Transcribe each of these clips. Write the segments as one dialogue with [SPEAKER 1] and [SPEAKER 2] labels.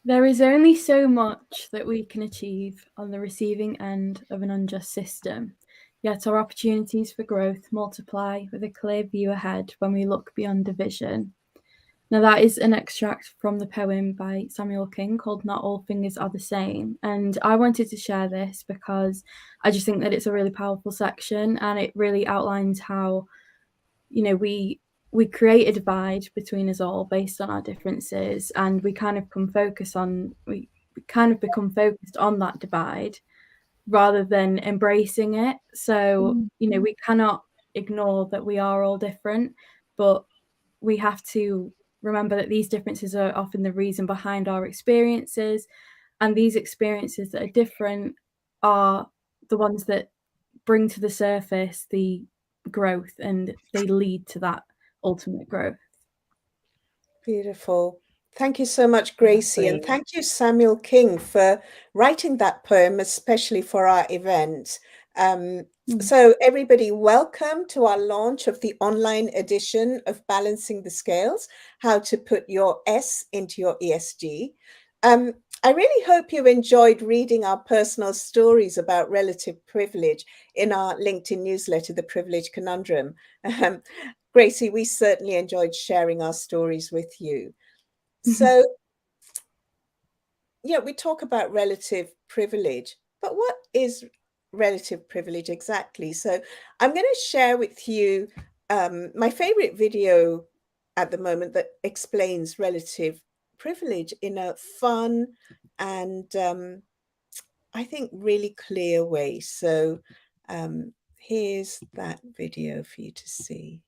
[SPEAKER 1] There is only so much that we can achieve on the receiving end of an unjust system, yet our opportunities for growth multiply with a clear view ahead when we look beyond division. Now, that is an extract from the poem by Samuel King called Not All Fingers Are the Same. And I wanted to share this because I just think that it's a really powerful section, and it really outlines how, we create a divide between us all based on our differences, and we kind of become focused on that divide rather than embracing it. So, we cannot ignore that we are all different, but we have to remember that these differences are often the reason behind our experiences, and these experiences that are different are the ones that bring to the surface the growth, and they lead to that ultimate growth.
[SPEAKER 2] Beautiful. Thank you so much, Gracie. And thank you, Samuel King, for writing that poem, especially for our event. So everybody, welcome to our launch of the online edition of Balancing the Scales, How to Put Your S into Your ESG. I really hope you enjoyed reading our personal stories about relative privilege in our LinkedIn newsletter, The Privilege Conundrum. Gracie, we certainly enjoyed sharing our stories with you. So, yeah, we talk about relative privilege, but what is relative privilege exactly? So I'm going to share with you my favorite video at the moment that explains relative privilege in a fun and I think really clear way. So here's that video for you to see.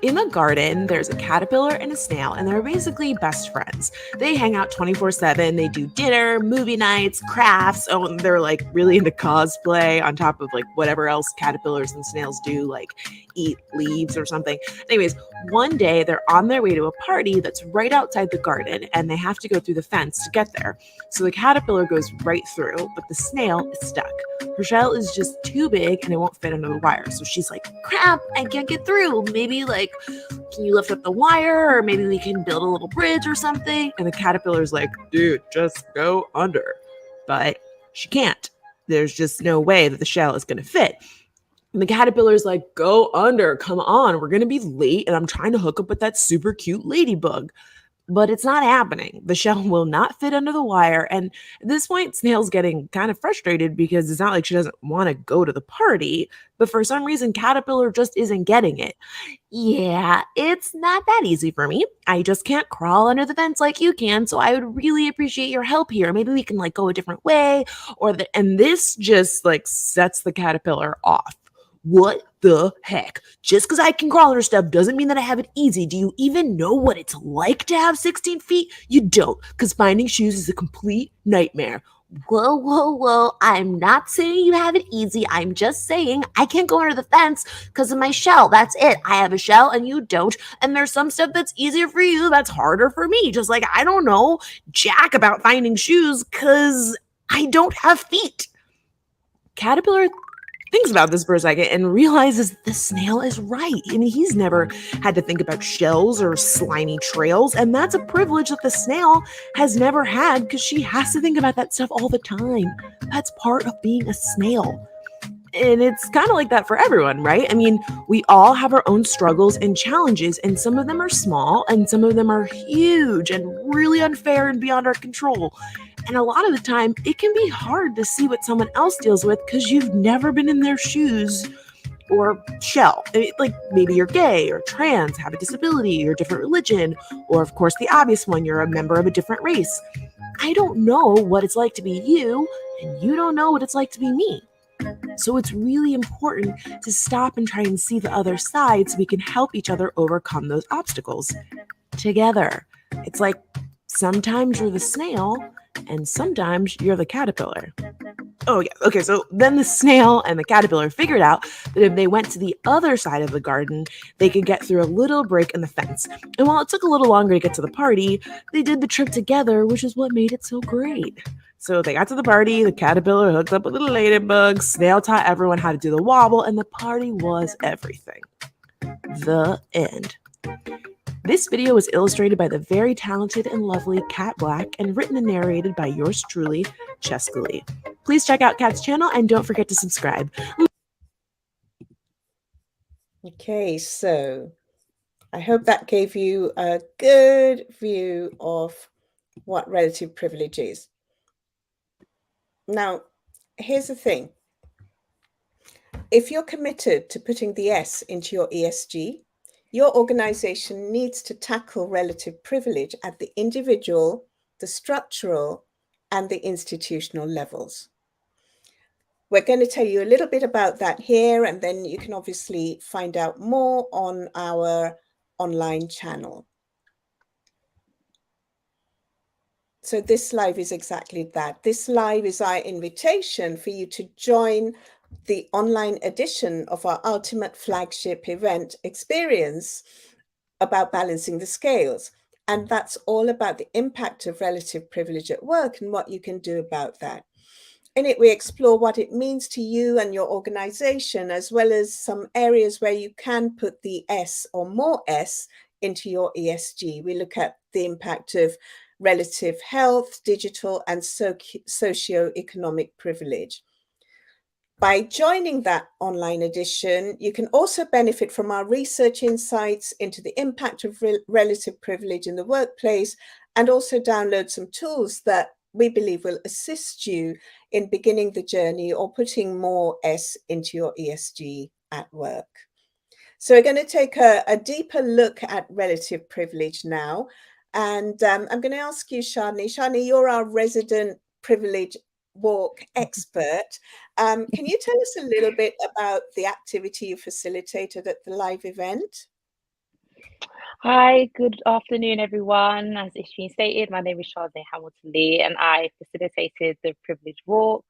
[SPEAKER 3] In the garden, there's a caterpillar and a snail, and they're basically best friends. They hang out 24/7. They do dinner, movie nights, crafts. Oh, and they're like really into cosplay on top of like whatever else caterpillars and snails do, like eat leaves or something. Anyways, one day they're on their way to a party that's right outside the garden, and they have to go through the fence to get there. So the caterpillar goes right through, but the snail is stuck. Her shell is just too big and it won't fit under the wire. So she's like, crap, I can't get through. Maybe like, can you lift up the wire, or maybe we can build a little bridge or something? And the caterpillar's like, dude, just go under. But she can't. There's just no way that the shell is going to fit. And the caterpillar's like, go under, come on, we're going to be late, and I'm trying to hook up with that super cute ladybug. But it's not happening. The shell will not fit under the wire. And at this point, Snail's getting kind of frustrated because it's not like she doesn't want to go to the party, but for some reason, Caterpillar just isn't getting it. Yeah, it's not that easy for me. I just can't crawl under the fence like you can, so I would really appreciate your help here. Maybe we can like go a different way, and this just like sets the caterpillar off. What the heck? Just because I can crawl under stuff doesn't mean that I have it easy. Do you even know what it's like to have 16 feet? You don't, because finding shoes is a complete nightmare. Whoa, whoa, whoa. I'm not saying you have it easy. I'm just saying I can't go under the fence because of my shell. That's it. I have a shell and you don't. And there's some stuff that's easier for you that's harder for me. Just like I don't know jack about finding shoes because I don't have feet. Caterpillar thinks about this for a second and realizes the snail is right. I mean, he's never had to think about shells or slimy trails, and that's a privilege that the snail has never had because she has to think about that stuff all the time. That's part of being a snail. And it's kind of like that for everyone, right? I mean, we all have our own struggles and challenges, and some of them are small and some of them are huge and really unfair and beyond our control. And a lot of the time, it can be hard to see what someone else deals with because you've never been in their shoes or shell. Like maybe you're gay or trans, have a disability or different religion, or of course the obvious one, you're a member of a different race. I don't know what it's like to be you, and you don't know what it's like to be me. So it's really important to stop and try and see the other side so we can help each other overcome those obstacles together. It's like sometimes you're the snail and sometimes you're the caterpillar. Oh, yeah. Okay, so then the snail and the caterpillar figured out that if they went to the other side of the garden, they could get through a little break in the fence. And while it took a little longer to get to the party, they did the trip together, which is what made it so great. So they got to the party, the caterpillar hooked up with the ladybug, snail taught everyone how to do the wobble, and the party was everything. The end. This video was illustrated by the very talented and lovely Kat Black and written and narrated by yours truly, Cheska Lee. Please check out Kat's channel and don't forget to subscribe.
[SPEAKER 2] Okay, so I hope that gave you a good view of what relative privilege is. Now, here's the thing. If you're committed to putting the S into your ESG, your organization needs to tackle relative privilege at the individual, the structural, and the institutional levels. We're going to tell you a little bit about that here, and then you can obviously find out more on our online channel. So this live is exactly that. This live is our invitation for you to join the online edition of our ultimate flagship event experience about balancing the scales. And that's all about the impact of relative privilege at work and what you can do about that. In it, we explore what it means to you and your organization, as well as some areas where you can put the S or more S into your ESG. We look at the impact of relative health, digital, and socio-economic privilege. By joining that online edition, you can also benefit from our research insights into the impact of relative privilege in the workplace, and also download some tools that we believe will assist you in beginning the journey or putting more S into your ESG at work. So we're going to take a deeper look at relative privilege now. And I'm going to ask you, Shani. Shani, you're our resident privilege walk expert. Can you tell us a little bit about the activity you facilitated at the live event?
[SPEAKER 4] Hi, good afternoon, everyone. As Ishreen stated, my name is Shani Hamilton-Lee, and I facilitated the Privilege Walk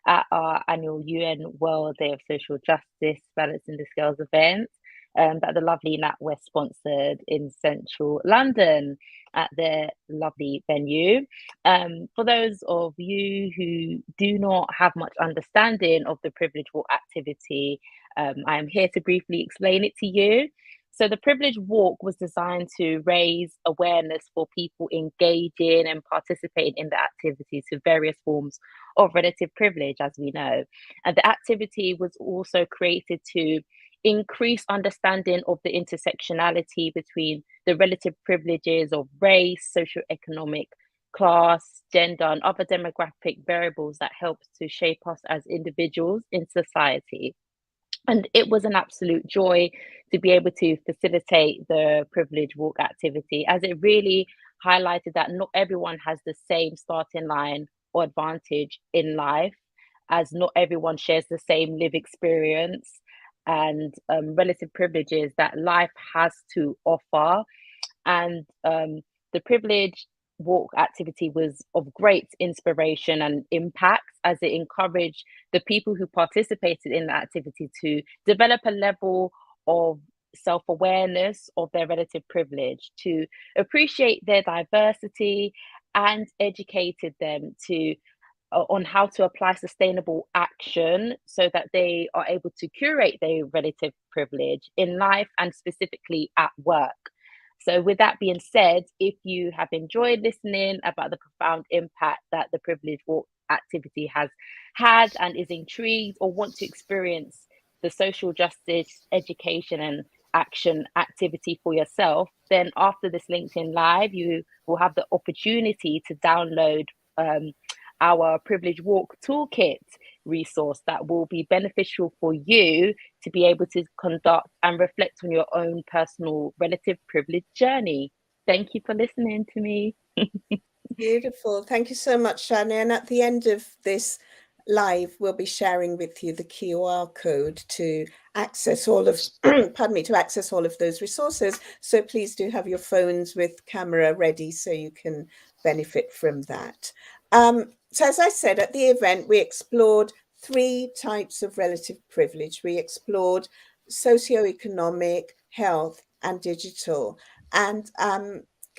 [SPEAKER 4] at our annual UN World Day of Social Justice Balancing the Scales event that the lovely NatWest sponsored in central London at their lovely venue. For those of you who do not have much understanding of the Privilege Walk activity, I am here to briefly explain it to you. So the Privilege Walk was designed to raise awareness for people engaging and participating in the activities with various forms of relative privilege, as we know. And the activity was also created to increase understanding of the intersectionality between the relative privileges of race, socioeconomic class, gender, and other demographic variables that help to shape us as individuals in society. And it was an absolute joy to be able to facilitate the Privilege Walk activity, as it really highlighted that not everyone has the same starting line or advantage in life, as not everyone shares the same live experience and relative privileges that life has to offer. And the Privilege Walk activity was of great inspiration and impact, as it encouraged the people who participated in the activity to develop a level of self-awareness of their relative privilege, to appreciate their diversity, and educated them to on how to apply sustainable action so that they are able to curate their relative privilege in life and specifically at work. So with that being said, if you have enjoyed listening about the profound impact that the Privilege Walk activity has had and is intrigued or want to experience the social justice, education and action activity for yourself, then after this LinkedIn Live, you will have the opportunity to download our Privilege Walk Toolkit resource that will be beneficial for you to be able to conduct and reflect on your own personal relative privilege journey. Thank you for listening to me.
[SPEAKER 2] Beautiful. Thank you so much, Shani. And at the end of this live, we'll be sharing with you the QR code to access all of, pardon me, to access all of those resources. So please do have your phones with camera ready so you can benefit from that. So as I said, at the event, we explored 3 types of relative privilege. We explored socioeconomic, health, and digital. And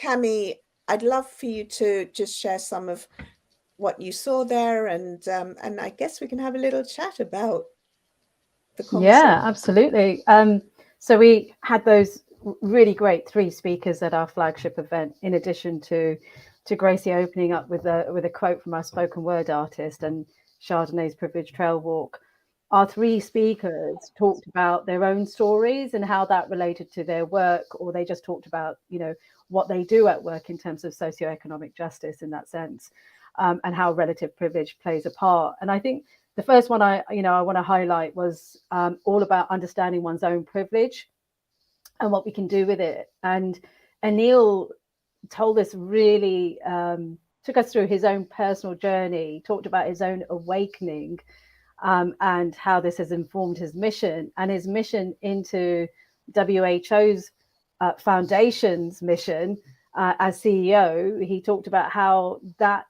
[SPEAKER 2] Cami, I'd love for you to just share some of what you saw there, and I guess we can have a little chat about the conversation.
[SPEAKER 5] Yeah, absolutely. So we had those really great 3 speakers at our flagship event, in addition to Gracie opening up with a quote from our spoken word artist and Chardonnay's Privileged Trail Walk. Our 3 speakers talked about their own stories and how that related to their work, or they just talked about, what they do at work in terms of socioeconomic justice in that sense, and how relative privilege plays a part. And I think the first one I want to highlight was all about understanding one's own privilege and what we can do with it. And Anil told us really, took us through his own personal journey, talked about his own awakening, and how this has informed his mission into WHO's foundation's mission as CEO. He talked about how that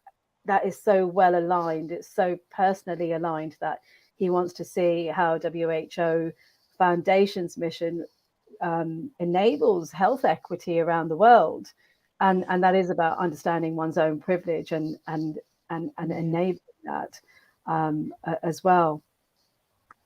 [SPEAKER 5] is so well aligned. It's so personally aligned that he wants to see how WHO Foundation's mission enables health equity around the world, and that is about understanding one's own privilege and enabling that as well.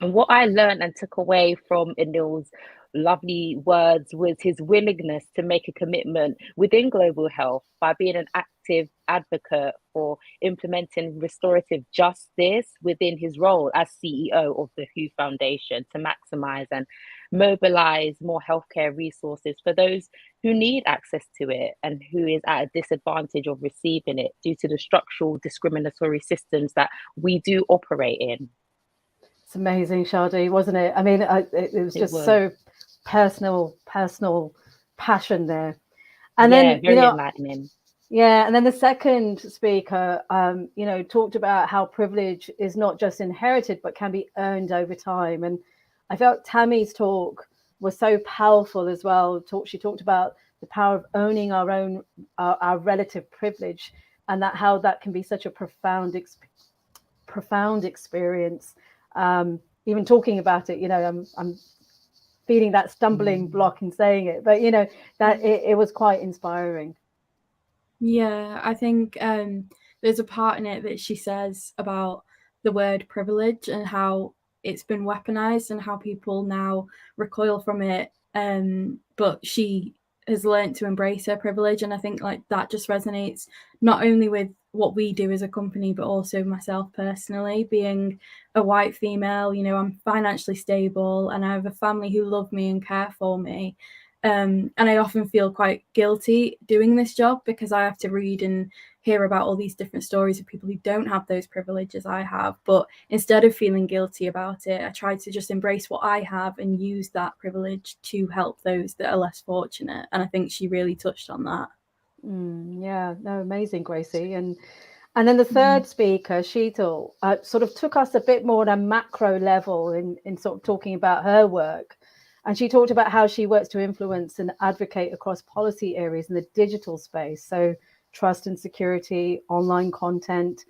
[SPEAKER 4] And what I learned and took away from Anil's lovely words was his willingness to make a commitment within global health by being an active advocate for implementing restorative justice within his role as CEO of the WHO Foundation to maximize and mobilize more healthcare resources for those who need access to it and who is at a disadvantage of receiving it due to the structural discriminatory systems that we do operate in.
[SPEAKER 5] It's amazing, Shadi, wasn't it? I mean, it was just so personal passion there. And then,
[SPEAKER 4] very enlightening.
[SPEAKER 5] Yeah, and then the second speaker, talked about how privilege is not just inherited, but can be earned over time. And I felt Tammy's talk was so powerful as well. She talked about the power of owning our own, our relative privilege, and how that can be such a profound experience. Even talking about it, I'm feeling that stumbling block in saying it, but that it was quite inspiring.
[SPEAKER 1] Yeah, I think there's a part in it that she says about the word privilege and how it's been weaponized and how people now recoil from it. But she has learned to embrace her privilege, and I think that just resonates not only with what we do as a company, but also myself personally, being a white female. I'm financially stable and I have a family who love me and care for me. And I often feel quite guilty doing this job because I have to read and hear about all these different stories of people who don't have those privileges I have. But instead of feeling guilty about it, I try to just embrace what I have and use that privilege to help those that are less fortunate. And I think she really touched on that.
[SPEAKER 5] Yeah, no, amazing, Gracie. And then the third speaker, Sheetal, sort of took us a bit more on a macro level in sort of talking about her work. And she talked about how she works to influence and advocate across policy areas in the digital space. So trust and security, online content,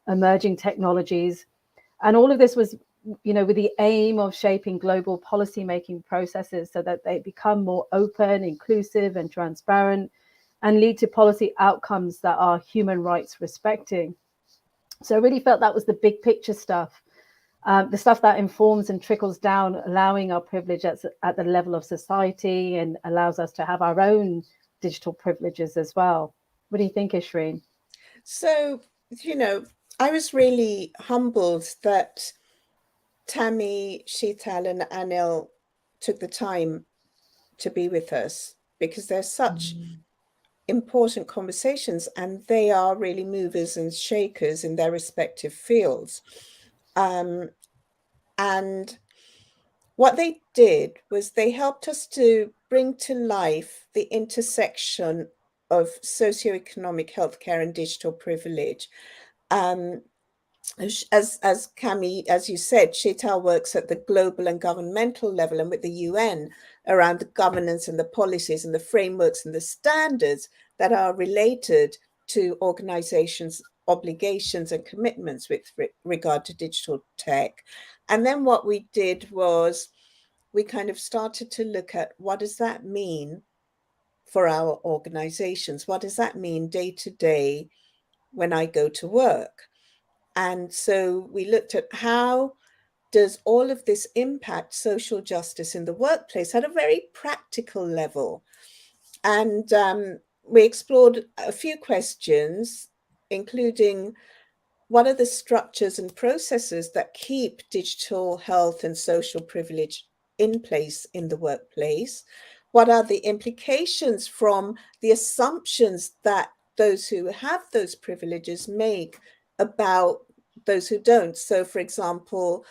[SPEAKER 5] emerging technologies. And all of this was, with the aim of shaping global policymaking processes so that they become more open, inclusive, and transparent, and lead to policy outcomes that are human rights respecting. So I really felt that was the big picture stuff. The stuff that informs and trickles down, allowing our privilege at the level of society and allows us to have our own digital privileges as well. What do you think, Ishreen?
[SPEAKER 2] So, I was really humbled that Tammy, Sheetal, and Anil took the time to be with us, because they're such important conversations and they are really movers and shakers in their respective fields. And what they did was they helped us to bring to life the intersection of socioeconomic healthcare and digital privilege. As Cami, as you said, Sheetal works at the global and governmental level and with the UN around the governance and the policies and the frameworks and the standards that are related to organizations' obligations and commitments with regard to digital tech. And then what we did was we kind of started to look at what does that mean for our organizations? What does that mean day to day when I go to work. And so we looked at how does all of this impact social justice in the workplace at a very practical level. And we explored a few questions, including what are the structures and processes that keep digital health and social privilege in place in the workplace? What are the implications from the assumptions that those who have those privileges make about those who don't? So, for example,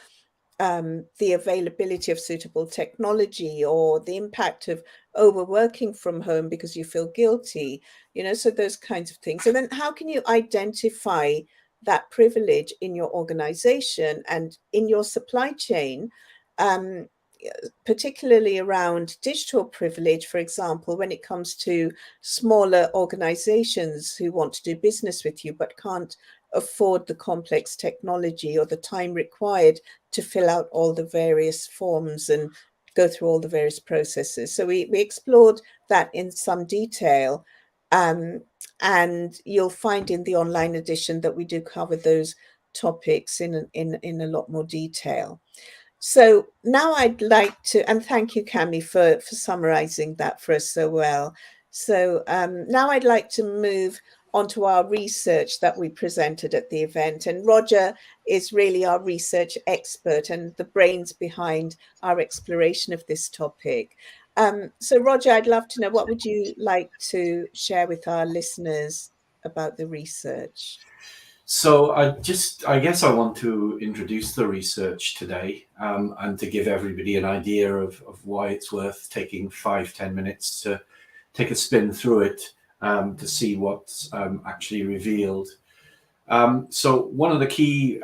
[SPEAKER 2] the availability of suitable technology, or the impact of overworking from home because you feel guilty, so those kinds of things. And then how can you identify that privilege in your organization and in your supply chain, particularly around digital privilege, for example, when it comes to smaller organizations who want to do business with you but can't afford the complex technology or the time required to fill out all the various forms and go through all the various processes. So we explored that in some detail. And you'll find in the online edition that we do cover those topics in a lot more detail. So now I'd like to, and thank you, Cami, for summarizing that for us so well. So now I'd like to move onto our research that we presented at the event. And Roger is really our research expert and the brains behind our exploration of this topic. So Roger, I'd love to know, what would you like to share with our listeners about the research?
[SPEAKER 6] So I guess I want to introduce the research today, and to give everybody an idea of why it's worth taking 5-10 minutes to take a spin through it, to see what's actually revealed. So one of the key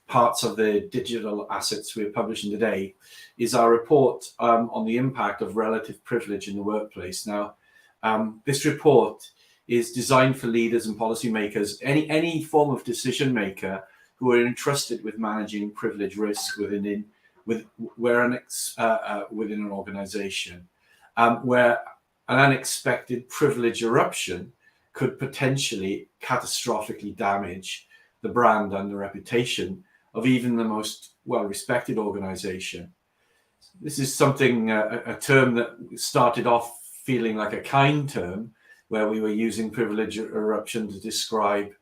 [SPEAKER 6] parts of the digital assets we're publishing today is our report on the impact of relative privilege in the workplace. Now, this report is designed for leaders and policymakers, any form of decision maker who are entrusted with managing privilege risk within an organization, where an unexpected privilege eruption could potentially catastrophically damage the brand and the reputation of even the most well-respected organization. This is something, a term that started off feeling like a kind term, where we were using privilege eruption to describe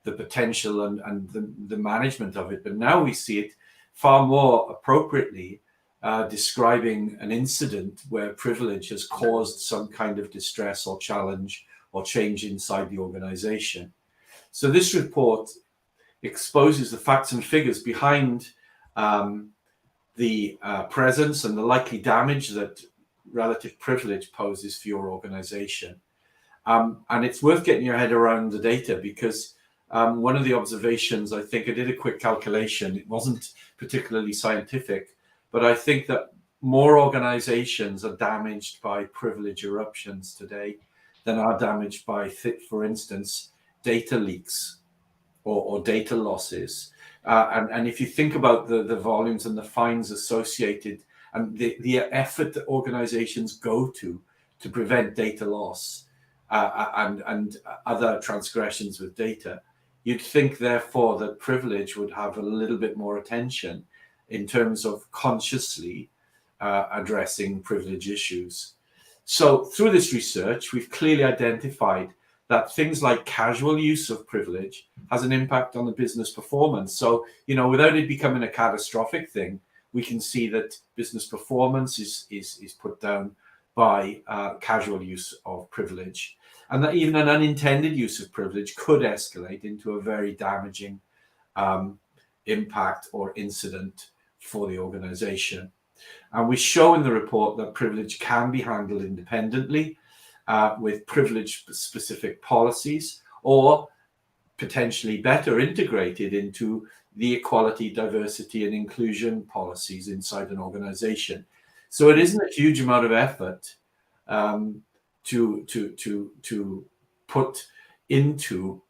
[SPEAKER 6] the potential and the management of it. But now we see it far more appropriately describing an incident where privilege has caused some kind of distress or challenge or change inside the organization. So this report exposes the facts and figures behind the presence and the likely damage that relative privilege poses for your organization. And it's worth getting your head around the data, because one of the observations, I think I did a quick calculation, it wasn't particularly scientific, but I think that more organizations are damaged by privilege eruptions today than are damaged by, for instance, data leaks or data losses. And if you think about the volumes and the fines associated and the effort that organizations go to prevent data loss, and other transgressions with data, you'd think, therefore, that privilege would have a little bit more attention in terms of consciously addressing privilege issues. So through this research, we've clearly identified that things like casual use of privilege has an impact on the business performance. So, without it becoming a catastrophic thing, we can see that business performance is put down by casual use of privilege, and that even an unintended use of privilege could escalate into a very damaging impact or incident for the organization. And we show in the report that privilege can be handled independently with privilege-specific policies, or potentially better integrated into the equality, diversity, and inclusion policies inside an organization. So it isn't a huge amount of effort to put into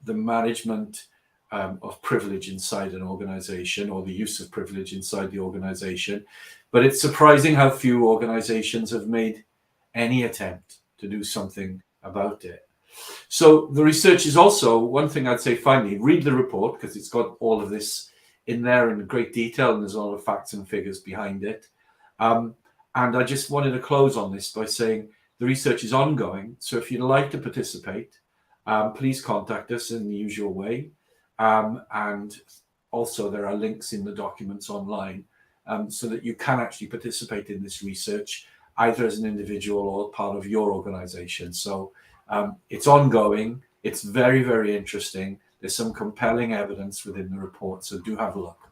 [SPEAKER 6] the management of privilege inside an organization, or the use of privilege inside the organization. But it's surprising how few organizations have made any attempt to do something about it. So the research is also, one thing I'd say finally, read the report, because it's got all of this in there in great detail, and there's a lot of facts and figures behind it. And I just wanted to close on this by saying the research is ongoing. So if you'd like to participate, please contact us in the usual way. And also there are links in the documents online so that you can actually participate in this research, either as an individual or part of your organization. So it's ongoing. It's very, very interesting. There's some compelling evidence within the report, so do have a look.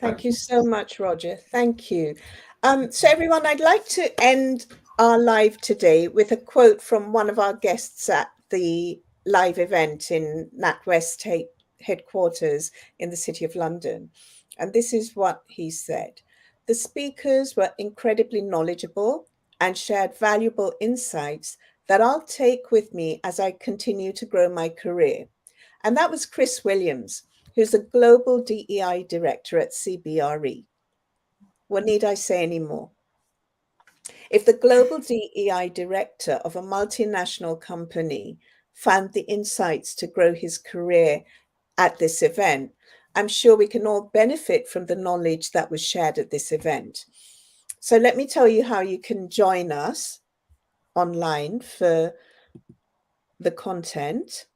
[SPEAKER 2] Thank you so much, Roger. Thank you. So everyone, I'd like to end our live today with a quote from one of our guests at the live event in NatWest headquarters in the City of London. And this is what he said. The speakers were incredibly knowledgeable and shared valuable insights that I'll take with me as I continue to grow my career. And that was Chris Williams, who's the Global DEI Director at CBRE. What need I say anymore? If the Global DEI Director of a multinational company found the insights to grow his career at this event, I'm sure we can all benefit from the knowledge that was shared at this event. So let me tell you how you can join us online for the content.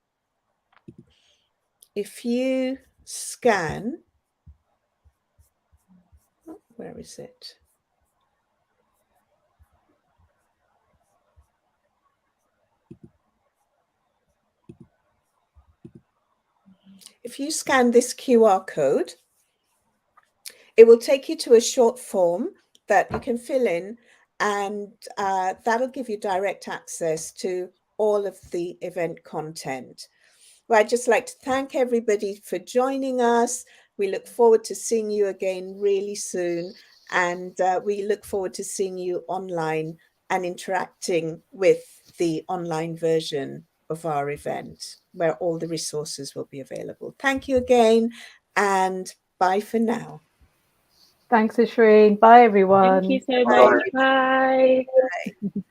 [SPEAKER 2] If you scan, where is it? If you scan this QR code, it will take you to a short form that you can fill in, and that'll give you direct access to all of the event content. Well, I'd just like to thank everybody for joining us. We look forward to seeing you again really soon, and we look forward to seeing you online and interacting with the online version of our event, where all the resources will be available. Thank you again, and bye for now.
[SPEAKER 5] Thanks, Ishreen. Bye, everyone.
[SPEAKER 4] Thank you so much. Bye.
[SPEAKER 2] Bye.